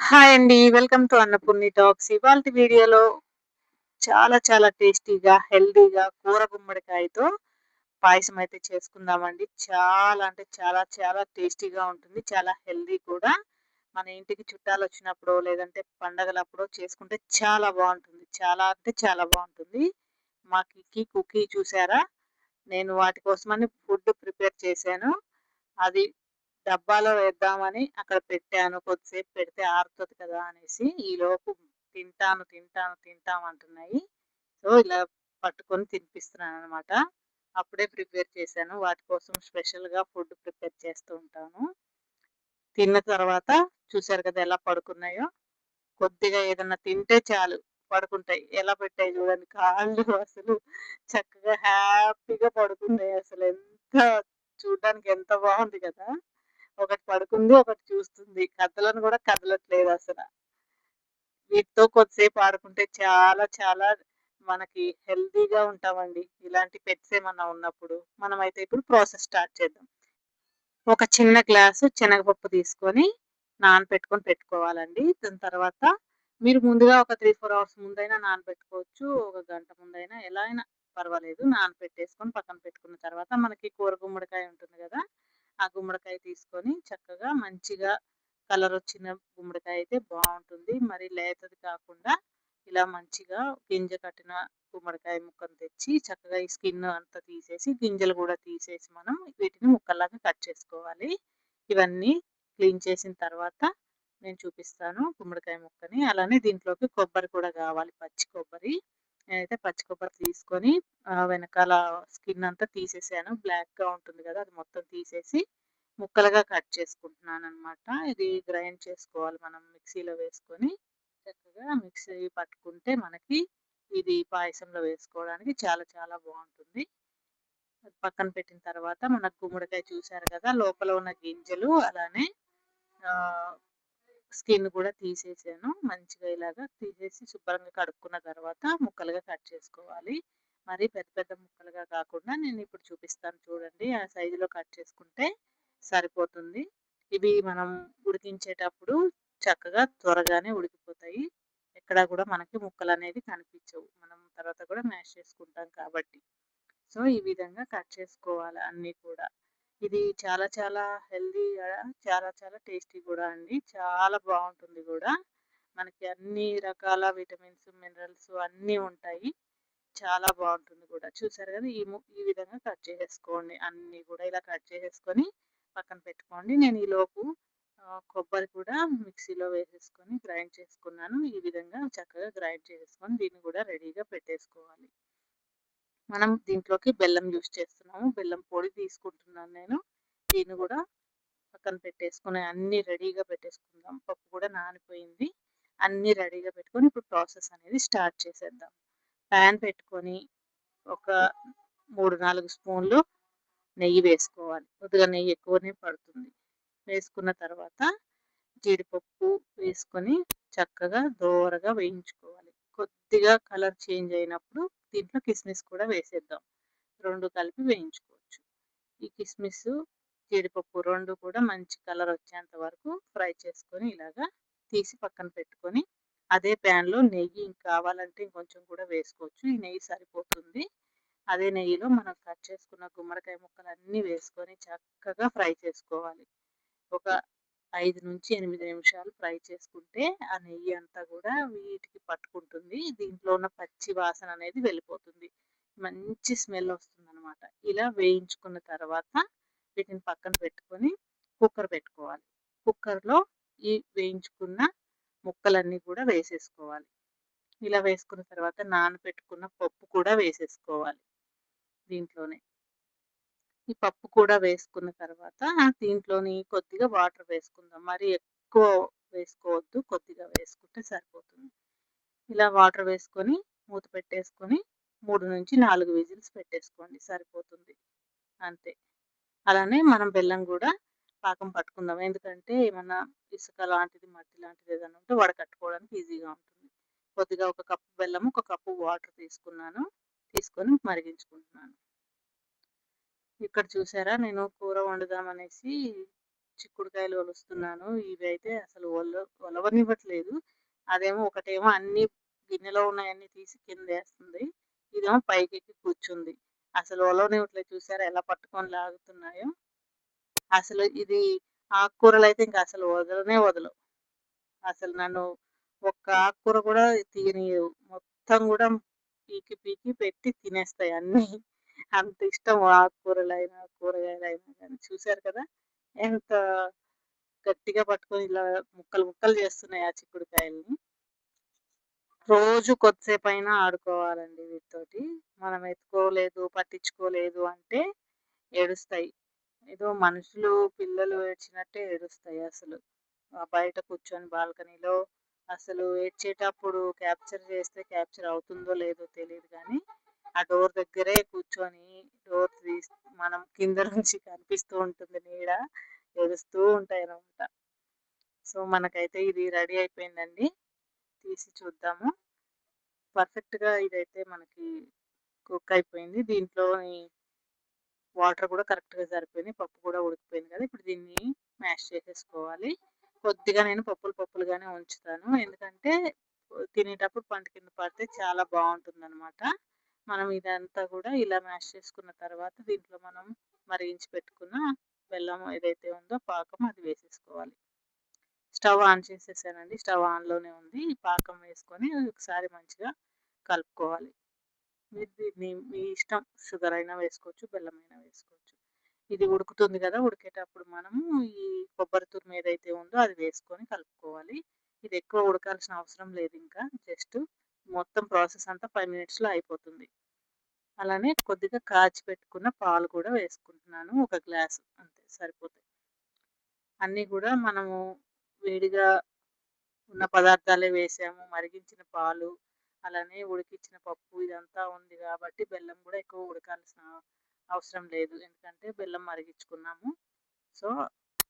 Hi అండి. Welcome to Annapurni talks. ఇవాల్టి వీడియోలో చాలా చాలా టేస్టీగా, హెల్తీగా కూర గుమ్మడికాయతో పాయసం అయితే చేసుకుందామండి. చాలా అంటే చాలా చాలా టేస్టీగా ఉంటుంది. చాలా హెల్తీ కూడా. మన ఇంటికి చుట్టాలొచ్చినప్పుడో, లేదంటే పండగలప్పుడో చేసుకుంటే చాలా బావుంటుంది. చాలా అంటే చాలా బావుంటుంది. మా కుకీ చూసారా? నేను వాటి కోసమని ఫుడ్ ప్రిపేర్ చేశాను. అది డబ్బాలో వేద్దామని అక్కడ పెట్టాను. కొద్దిసేపు పెడితే ఆరుతది కదా అనేసి. ఈలోపు తింటాం అంటున్నాయి. సో, ఇలా పట్టుకొని తినిపిస్తున్నాననమాట. అప్పుడే ప్రిపేర్ చేశాను. వాటి కోసం స్పెషల్‌గా ఫుడ్ ప్రిపేర్ చేస్తూ ఉంటాను. తిన్న తర్వాత చూసారు కదా ఎలా పడుకున్నాయో. కొద్దిగా ఏదన్నా తింటే చాలు పడుకుంటాయి. ఎలా పెట్టాయి చూడండి కాళ్ళు అసలు చక్కగా హ్యాపీగా పడుకున్నాయి అసలు. చూడ్డానికి ఎంత బావుంది కదా! ఒకటి పడుకుంది, ఒకటి చూస్తుంది. కదలను గూడా కదలట్లేదసల. వీటితో కొద్దిసేపు ఆడుకుంటే చాలా చాలా మనకి హెల్తీగా ఉంటామండి. ఇలాంటి పెట్స్ ఏమన్నా ఉన్నప్పుడు. మనమైతే ఇప్పుడు ప్రాసెస్ స్టార్ట్ చేద్దాం. ఒక చిన్న గ్లాసు శనగపప్పు తీసుకొని నానపెట్టుకొని పెట్టుకోవాలండి. దాని తర్వాత మీరు ముందుగా ఒక 3, 4 అవర్స్ ముందైనా నానబెట్టుకోవచ్చు. ఒక గంట ముందైనా ఎలా అయినా పర్వాలేదు. నానపెట్టేసుకొని పక్కన పెట్టుకున్న తర్వాత మనకి కూర గుమ్మడికాయ ఉంటుంది గదా! ఆ గుమ్మడికాయ తీసుకొని చక్కగా మంచిగా కలరొచ్చిన గుమ్మడికాయ అయితే బావుంటుంది. మరి లేతది కాకుండా ఇలా మంచిగా గింజ కట్టిన గుమ్మడికాయ ముక్కను తెచ్చి చక్కగా ఈ స్కిన్ అంతా తీసేసి, గింజలు గూడా తీసేసి మనం వీటిని ముక్కల్లాగా కట్ చేసుకోవాలి. ఇవన్నీ క్లీన్ చేసిన తర్వాత నేను చూపిస్తాను గుమ్మడికాయ ముక్కని. అలానే దీంట్లోకి కొబ్బరి కూడా గావాలి. పచ్చి కొబ్బరి. నేనైతే పచ్చి కొబ్బరి తీసుకొని వెనకాల స్కిన్ అంతా తీసేసాను. బ్లాక్‌గా ఉంటుంది గదా! అది మొత్తం తీసేసి ముక్కలుగా కట్ చేసుకుంటున్నాననమాట. ఇది గ్రైండ్ చేసుకోవాలి మనం మిక్సీలో వేసుకొని. చక్కగా మిక్సీ పట్టుకుంటే మనకి ఇది పాయసంలో వేసుకోవడానికి చాలా చాలా బావుంటుంది. అది పక్కన పెట్టిన తర్వాత మన గుమ్మడికాయ చూసారు కదా! లోపల ఉన్న గింజలు అలానే ఆహ్, స్కిన్ కూడా తీసేసాను. మంచిగా ఇలాగా తీసేసి శుభ్రంగా కడుక్కున్న తర్వాత ముక్కలుగా కట్ చేసుకోవాలి. మరి పెద్ద పెద్ద ముక్కలుగా కాకుండా నేను ఇప్పుడు చూపిస్తాను చూడండి. ఆ సైజులో కట్ చేసుకుంటే సరిపోతుంది. ఇవి మనం ఉడికించేటప్పుడు చక్కగా త్వరగానే ఉడికిపోతాయి. ఎక్కడా కూడా మనకి ముక్కలనేది కనిపించవు. మనం తర్వాత కూడా మ్యాష్ చేసుకుంటాం కాబట్టి. సో, ఈ విధంగా కట్ చేసుకోవాలి అన్నీ కూడా. ఇది చాలా చాలా హెల్తీగా చాలా చాలా టేస్టీ కూడా అండి. చాలా బావుంటుంది గూడా. మనకి అన్ని రకాల విటమిన్స్, మినరల్స్ అన్నీ ఉంటాయి. చాలా బావుంటుంది కూడా. చూసారు కదా! ఈ విధంగా కట్ చేసేసుకోండి. అన్నీ కూడా ఇలా కట్ చేసేసుకొని పక్కన పెట్టుకోండి. నేను ఈలోపు కొబ్బరి కూడా మిక్సీలో వేసేసుకొని గ్రైండ్ చేసుకున్నాను. ఈ విధంగా చక్కగా గ్రైండ్ చేసేసుకొని దీన్ని కూడా రెడీగా పెట్టేసుకోవాలి. మనం దీంట్లోకి బెల్లం యూజ్ చేస్తున్నాము. బెల్లం పొడి తీసుకుంటున్నాను నేను. దీన్ని కూడా పక్కన పెట్టేసుకొని అన్నీ రెడీగా పెట్టేసుకుందాం. పప్పు కూడా నానిపోయింది. అన్నీ రెడీగా పెట్టుకొని ఇప్పుడు ప్రాసెస్ అనేది స్టార్ట్ చేసేద్దాం. పాన్ పెట్టుకొని ఒక 3, 4 స్పూన్లు నెయ్యి వేసుకోవాలి. కొద్దిగా నెయ్యి ఎక్కువనే పడుతుంది. వేసుకున్న తర్వాత జీడిపప్పు వేసుకొని చక్కగా దోరగా వేయించుకోవాలి. కొద్దిగా కలర్ చేంజ్ అయినప్పుడు దీంట్లో కిస్మిస్ కూడా వేసేద్దాం. 2 కలిపి వేయించుకోవచ్చు. ఈ కిస్మిస్, జీడిపప్పు 2 కూడా మంచి కలర్ వచ్చేంత వరకు ఫ్రై చేసుకొని ఇలాగా తీసి పక్కన పెట్టుకొని, అదే ప్యాన్‌లో నెయ్యి కావాలంటే ఇంకొంచెం కూడా వేసుకోవచ్చు. ఈ నెయ్యి సరిపోతుంది. అదే నెయ్యిలో మనం కట్ చేసుకున్న గుమ్మడికాయ ముక్కలన్నీ వేసుకొని చక్కగా ఫ్రై చేసుకోవాలి. ఒక 5-8 నిమిషాలు ఫ్రై చేసుకుంటే ఆ నెయ్యి అంతా కూడా వీటికి పట్టుకుంటుంది. దీంట్లో ఉన్న పచ్చి వాసన అనేది వెళ్ళిపోతుంది. మంచి స్మెల్ వస్తుందనమాట. ఇలా వేయించుకున్న తర్వాత వీటిని పక్కన పెట్టుకొని కుక్కర్ పెట్టుకోవాలి. కుక్కర్‌లో ఈ వేయించుకున్న ముక్కలన్నీ కూడా వేసేసుకోవాలి. ఇలా వేసుకున్న తర్వాత నానబెట్టుకున్న పప్పు కూడా వేసేసుకోవాలి దీంట్లోనే. ఈ పప్పు కూడా వేసుకున్న తర్వాత దీంట్లోని కొద్దిగా వాటర్ వేసుకుందాం. మరి ఎక్కువ వేసుకోవద్దు. కొద్దిగా వేసుకుంటే సరిపోతుంది. ఇలా వాటర్ వేసుకొని మూత పెట్టేసుకొని 3-4 విజిల్స్ పెట్టేసుకోండి సరిపోతుంది. అంతే. అలానే మనం బెల్లం గూడా పాకం పట్టుకుందాం. ఎందుకంటే ఏమన్నా ఇసుక లాంటిది, మట్టి లాంటిది ఏదైనా ఉంటే వడకట్టుకోవడానికి ఈజీగా ఉంటుంది. కొద్దిగా ఒక కప్పు బెల్లము, ఒక కప్పు వాటర్ తీసుకున్నాను. తీసుకొని మరిగించుకుంటున్నాను. ఇక్కడ చూసారా నేను కూర వండుదామనేసి చిక్కుడుకాయలు ఒలుస్తున్నాను. ఇవైతే అసలు ఒలవనివ్వట్లేదు. అదేమో ఒకటేమో అన్ని గిన్నెలో ఉన్నయన్నీ తీసి కిందేస్తుంది. ఇదేమో పైకెక్కి కూర్చుంది. అసలు ఒలవనివ్వట్లేదు చూసారా ఎలా పట్టుకొని లాగుతున్నాయో. అసలు ఇది ఆకుకూరలైతే ఇంక అసలు వదలనే వదలవు. అసలు నన్ను ఒక్క ఆకుకూర కూడా తీయనీయవు. మొత్తం గూడా పీకి పీకి పెట్టి తినేస్తాయి అన్నీ. అంత ఇష్టం ఆకుకూరలైనా, కూరగాయలైనా గానీ. చూసారు కదా! ఎంత గట్టిగా పట్టుకొని ఇలా ముక్కలు ముక్కలు చేస్తున్నాయి ఆ చిక్కుడుకాయల్ని. రోజు కొద్దిసేపైనా ఆడుకోవాలండి వీటితోటి. మనం ఎత్తుకోలేదు, పట్టించుకోలేదు అంటే ఏడుస్తాయి. ఏదో మనుషులు, పిల్లలు ఏడ్చినట్టే ఏడుస్తాయి అసలు. బయట కూర్చొని బాల్కనీలో అసలు ఏడ్చేటప్పుడు క్యాప్చర్ చేస్తే క్యాప్చర్ అవుతుందో లేదో తెలీదు గానీ, ఆ డోర్ దగ్గరే కూర్చొని డోర్ మనం కింద నుంచి కనిపిస్తూ ఉంటుంది నీడ. ఏడుస్తూ ఉంటాయనమాట. సో, మనకైతే ఇది రెడీ అయిపోయిందండి. తీసి చూద్దాము. పర్ఫెక్ట్‌గా ఇదైతే మనకి కుక్ అయిపోయింది. దీంట్లోని వాటర్ కూడా కరెక్ట్‌గా సరిపోయినాయి. పప్పు కూడా ఉడికిపోయింది కదా! ఇప్పుడు దీన్ని మ్యాష్ చేసేసుకోవాలి. కొద్దిగా నేను పప్పులుగానే ఉంచుతాను. ఎందుకంటే తినేటప్పుడు పంట కింద పడితే చాలా బావుంటుందనమాట. మనం ఇదంతా కూడా ఇలా మ్యాష్ చేసుకున్న తర్వాత దీంట్లో మనం మరిగించి పెట్టుకున్న బెల్లం ఏదైతే ఉందో పాకం అది వేసేసుకోవాలి. స్టవ్ ఆన్ చేసేసానండి. స్టవ్ ఆన్‌లోనే ఉంది. ఈ పాకం వేసుకొని ఒకసారి మంచిగా కలుపుకోవాలి. మీరు దీన్ని మీ ఇష్టం షుగర్ అయినా వేసుకోవచ్చు, బెల్లమైనా వేసుకోవచ్చు. ఇది ఉడుకుతుంది కదా! ఉడికేటప్పుడు మనము ఈ కొబ్బరి తురుము ఏదైతే ఉందో అది వేసుకొని కలుపుకోవాలి. ఇది ఎక్కువ ఉడకాల్సిన అవసరం లేదు ఇంకా. జస్ట్ మొత్తం ప్రాసెస్ అంతా 5 మినిట్స్‌లో అయిపోతుంది. అలానే కొద్దిగా కాచి పెట్టుకున్న పాలు కూడా వేసుకుంటున్నాను. ఒక గ్లాసు అంతే సరిపోతాయి. అన్నీ కూడా మనము వేడిగా ఉన్న పదార్థాలే వేసాము. మరిగించిన పాలు, అలానే ఉడికించిన పప్పు ఇదంతా ఉంది కాబట్టి బెల్లం కూడా ఎక్కువ ఉడకాల్సిన అవసరం లేదు. ఎందుకంటే బెల్లం మరిగించుకున్నాము. సో,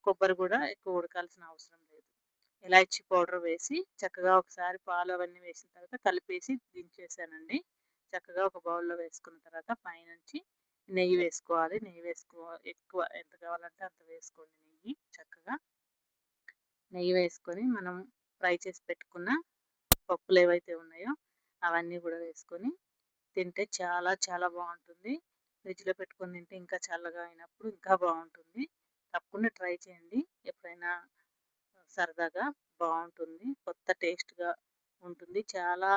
కొబ్బరి కూడా ఎక్కువ ఉడకాల్సిన అవసరం లేదు. ఇలాచీ పౌడర్ వేసి చక్కగా ఒకసారి పాలు అవన్నీ వేసిన తర్వాత కలిపేసి దించేసానండి. చక్కగా ఒక బౌల్‌లో వేసుకున్న తర్వాత పైనుంచి నెయ్యి వేసుకోవాలి. ఎక్కువ ఎంత కావాలంటే అంత వేసుకోండి నెయ్యి చక్కగా. నెయ్యి వేసుకొని మనం ఫ్రై చేసి పెట్టుకున్న పప్పులేవైతే ఉన్నాయో అవన్నీ కూడా వేసుకొని తింటే చాలా చాలా బావుంటుంది. ఫ్రిడ్జ్‌లో పెట్టుకొని తింటే ఇంకా చల్లగా అయినప్పుడు ఇంకా బావుంటుంది. తప్పకుండా ట్రై చేయండి. ఎప్పుడైనా సరదాగా బావుంటుంది. కొత్త టేస్ట్‌గా ఉంటుంది. చాలా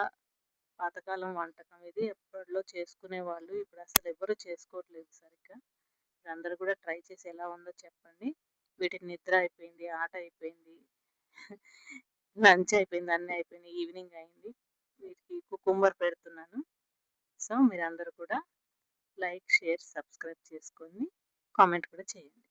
పాతకాలం వంటకం ఇది. ఎప్పట్లో చేసుకునేవాళ్ళు. ఇప్పుడు అసలు ఎవ్వరు చేసుకోవట్లేదు సరిగ్గా. అందరూ కూడా ట్రై చేసి ఎలా ఉందో చెప్పండి. వీటికి నిద్ర అయిపోయింది, ఆట అయిపోయింది, లంచ్ అయిపోయింది, అన్నీ అయిపోయినాయి. ఈవినింగ్ అయింది. వీటికి కుకుంబర్ పెడుతున్నాను. సో, మీరందరూ కూడా లైక్, షేర్, సబ్స్క్రైబ్ చేసుకొని కామెంట్ కూడా చేయండి.